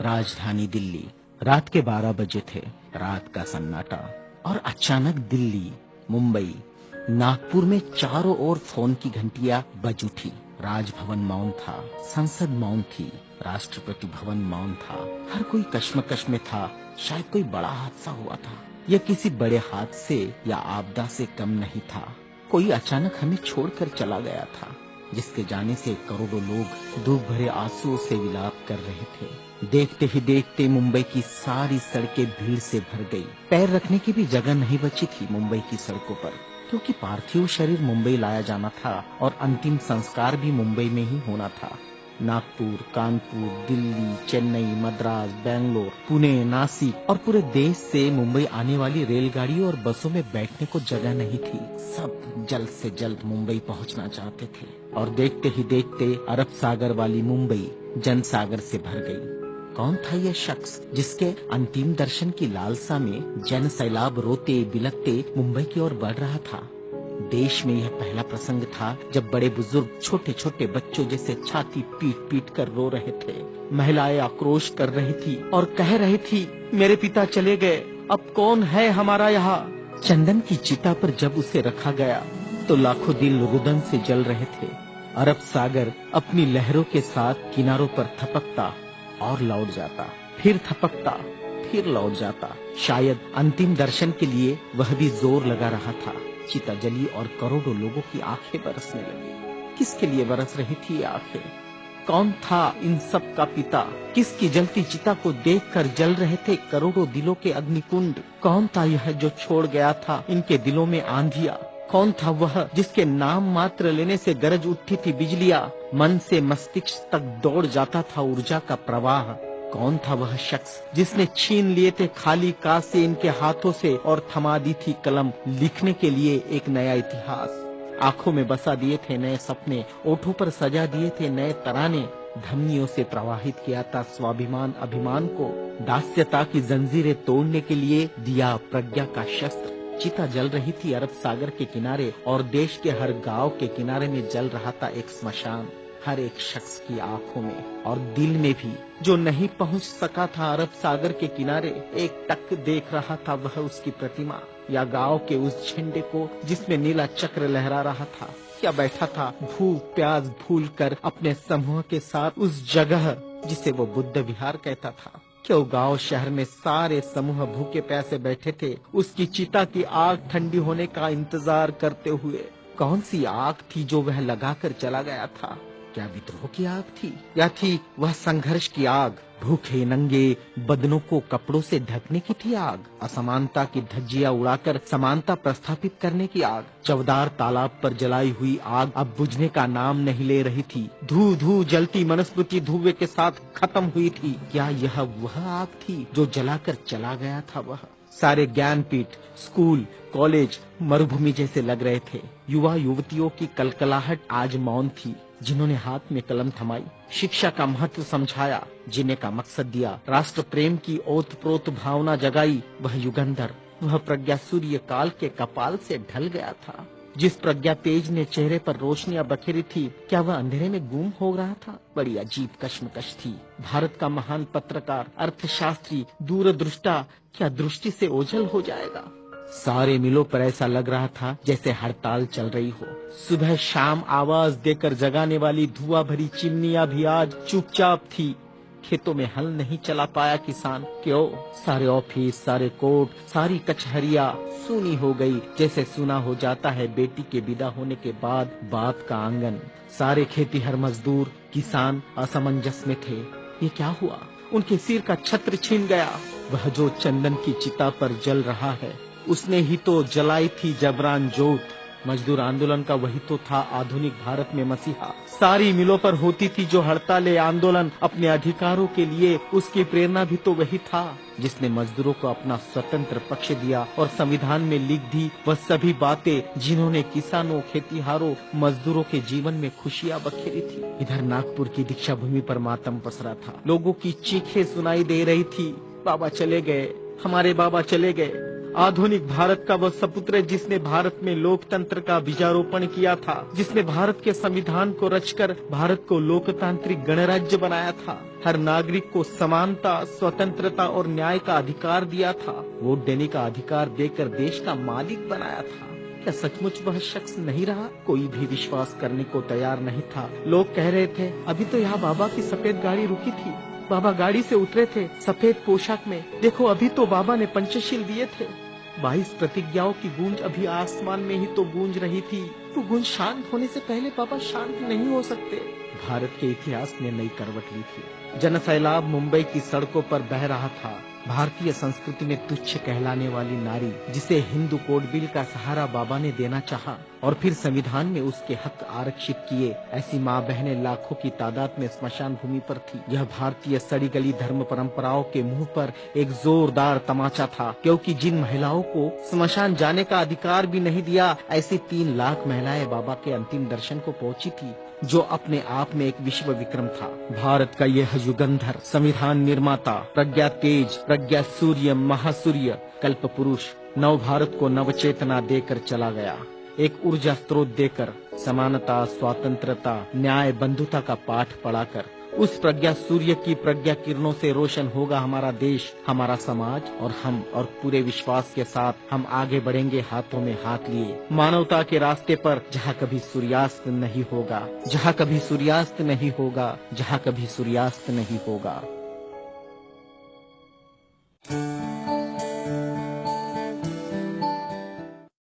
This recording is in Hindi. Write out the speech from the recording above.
राजधानी दिल्ली। रात के 12 बजे थे। रात का सन्नाटा और अचानक दिल्ली, मुंबई, नागपुर में चारों ओर फोन की घंटियां बज उठी। राजभवन मौन था, संसद मौन थी, राष्ट्रपति भवन मौन था। हर कोई कश्मकश में था। शायद कोई बड़ा हादसा हुआ था। यह किसी बड़े हादसे या आपदा से कम नहीं था। कोई अचानक हमें छोड़कर चला गया था, जिसके जाने से करोड़ों लोग दुख भरे आंसुओं से विलाप कर रहे थे। देखते ही देखते मुंबई की सारी सड़कें भीड़ से भर गई। पैर रखने की भी जगह नहीं बची थी मुंबई की सड़कों पर, क्योंकि पार्थिव शरीर मुंबई लाया जाना था और अंतिम संस्कार भी मुंबई में ही होना था। नागपुर, कानपुर, दिल्ली, चेन्नई, मद्रास, बेंगलोर, पुणे, नासिक और पूरे देश से मुंबई आने वाली रेलगाड़ियों और बसों में बैठने को जगह नहीं थी। सब जल्द से जल्द मुंबई पहुंचना चाहते थे और देखते ही देखते अरब सागर वाली मुंबई जनसागर से भर गई। कौन था यह शख्स जिसके अंतिम दर्शन की लालसा में जन सैलाब रोते बिलखते मुंबई की ओर बढ़ रहा था? देश में यह पहला प्रसंग था जब बड़े बुजुर्ग छोटे छोटे बच्चों जैसे छाती पीट पीट कर रो रहे थे। महिलाएं आक्रोश कर रही थी और कह रही थी, मेरे पिता चले गए, अब कौन है हमारा यहाँ? चंदन की चिता पर जब उसे रखा गया तो लाखों दिल रुदन से जल रहे थे। अरब सागर अपनी लहरों के साथ किनारों पर थपकता और लौट जाता, फिर थपकता, फिर लौट जाता। शायद अंतिम दर्शन के लिए वह भी जोर लगा रहा था। चिता जली और करोड़ों लोगों की आंखें बरसने लगी। किसके लिए बरस रही थी ये आंखें? कौन था इन सब का पिता? किसकी जलती चिता को देखकर जल रहे थे करोड़ों दिलों के अग्निकुंड? कौन था यह जो छोड़ गया था इनके दिलों में आंधिया? कौन था वह जिसके नाम मात्र लेने से गरज उठती थी बिजलियां, मन से मस्तिष्क तक दौड़ जाता था ऊर्जा का प्रवाह? कौन था वह शख्स जिसने छीन लिए थे खाली कासे इनके हाथों से और थमा दी थी कलम लिखने के लिए एक नया इतिहास? आंखों में बसा दिए थे नए सपने, ओठों पर सजा दिए थे नए तराने, धमनियों से प्रवाहित किया था स्वाभिमान अभिमान को, दास्यता की जंजीरें तोड़ने के लिए दिया प्रज्ञा का शस्त्र। चिता जल रही थी अरब सागर के किनारे और देश के हर गांव के किनारे में जल रहा था एक स्मशान। हर एक शख्स की आंखों में और दिल में भी जो नहीं पहुंच सका था अरब सागर के किनारे, एक टक देख रहा था वह उसकी प्रतिमा या गांव के उस झंडे को जिसमें नीला चक्र लहरा रहा था, या बैठा था भूख प्यास भूल कर अपने समूह के साथ उस जगह जिसे वो बुद्ध विहार कहता था। क्यों गांव शहर में सारे समूह भूखे प्यासे बैठे थे उसकी चिता की आग ठंडी होने का इंतजार करते हुए? कौन सी आग थी जो वह लगाकर चला गया था? क्या विद्रोह की आग थी या थी वह संघर्ष की आग? भूखे नंगे बदनों को कपड़ों से ढकने की थी आग? असमानता की धज्जियां उड़ाकर समानता प्रस्थापित करने की आग? चवदार तालाब पर जलाई हुई आग अब बुझने का नाम नहीं ले रही थी। धू धू जलती मनुस्मृति धुएं के साथ खत्म हुई थी। क्या यह वह आग थी जो जलाकर चला गया था? वह सारे ज्ञानपीठ, स्कूल, कॉलेज मरुभूमि जैसे लग रहे थे। युवा युवतियों की कलकलाहट आज मौन थी। जिन्होंने हाथ में कलम थमाई, शिक्षा का महत्व समझाया, जीने का मकसद दिया, राष्ट्र प्रेम की ओतप्रोत भावना जगाई, वह युगंधर, वह प्रज्ञा सूर्य काल के कपाल से ढल गया था। जिस प्रज्ञा तेज ने चेहरे पर रोशनियां बखेरी थी, क्या वह अंधेरे में गुम हो रहा था? बड़ी अजीब कश्मकश थी। भारत का महान पत्रकार, अर्थशास्त्री, दूरदृष्टा क्या दृष्टि से ओझल हो जाएगा? सारे मिलों पर ऐसा लग रहा था जैसे हड़ताल चल रही हो। सुबह शाम आवाज देकर जगाने वाली धुआं भरी चिमनियां भी आज चुपचाप थी। खेतों में हल नहीं चला पाया किसान। क्यों? सारे ऑफिस, सारे कोर्ट, सारी कचहरियां सूनी हो गई, जैसे सूना हो जाता है बेटी के विदा होने के बाद बाप का आंगन। सारे खेतीहर मजदूर, किसान असमंजस में थे। ये क्या हुआ? उनके सिर का छत्र छीन गया। वह जो चंदन की चिता पर जल रहा है, उसने ही तो जलाई थी जबरान जोत। मजदूर आंदोलन का वही तो था आधुनिक भारत में मसीहा। सारी मिलों पर होती थी जो हड़ताल आंदोलन अपने अधिकारों के लिए, उसकी प्रेरणा भी तो वही था जिसने मजदूरों को अपना स्वतंत्र पक्ष दिया और संविधान में लिख दी वह सभी बातें जिन्होंने किसानों, खेतीहारों, मजदूरों के जीवन में खुशियां बखेरी थी। इधर नागपुर की दीक्षा भूमि पर मातम पसरा था। लोगों की चीखें सुनाई दे रही थी, बाबा चले गए, हमारे बाबा चले गए। आधुनिक भारत का वह सपुत्र जिसने भारत में लोकतंत्र का बीजारोपण किया था, जिसने भारत के संविधान को रचकर भारत को लोकतांत्रिक गणराज्य बनाया था, हर नागरिक को समानता, स्वतंत्रता और न्याय का अधिकार दिया था, वोट देने का अधिकार देकर देश का मालिक बनाया था। क्या सचमुच वह शख्स नहीं रहा? कोई भी विश्वास करने को तैयार नहीं था। लोग कह रहे थे, अभी तो यहाँ बाबा की सफेद गाड़ी रुकी थी, बाबा गाड़ी से उतरे थे सफेद पोशाक में, देखो अभी तो बाबा ने पंचशील दिए थे। 22 प्रतिज्ञाओं की गूंज अभी आसमान में ही तो गूंज रही थी। तो गूंज शांत होने से पहले बाबा शांत नहीं हो सकते। भारत के इतिहास ने नई करवट ली थी। जनसैलाब मुंबई की सड़कों पर बह रहा था। भारतीय संस्कृति में तुच्छ कहलाने वाली नारी, जिसे हिंदू कोड बिल का सहारा बाबा ने देना चाहा और फिर संविधान में उसके हक आरक्षित किए, ऐसी माँ बहनें लाखों की तादाद में स्मशान भूमि पर थी। यह भारतीय सड़ी गली धर्म परंपराओं के मुंह पर एक जोरदार तमाचा था, क्योंकि जिन महिलाओं को स्मशान जाने का अधिकार भी नहीं दिया, ऐसी 3 लाख महिलाएं बाबा के अंतिम दर्शन को पहुंची थी, जो अपने आप में एक विश्व विक्रम था। भारत का यह युगंधर, संविधान निर्माता, प्रज्ञा तेज, प्रज्ञा सूर्य, महासूर्य, कल्प पुरुष नव भारत को नव चेतना देकर चला गया। एक ऊर्जा स्रोत देकर, समानता, स्वतंत्रता, न्याय, बंधुता का पाठ पढ़ाकर, उस प्रज्ञा सूर्य की प्रज्ञा किरणों से रोशन होगा हमारा देश, हमारा समाज और हम, और पूरे विश्वास के साथ हम आगे बढ़ेंगे हाथों में हाथ लिए, मानवता के रास्ते पर, जहाँ कभी सूर्यास्त नहीं होगा, जहाँ कभी सूर्यास्त नहीं होगा, जहाँ कभी सूर्यास्त नहीं होगा।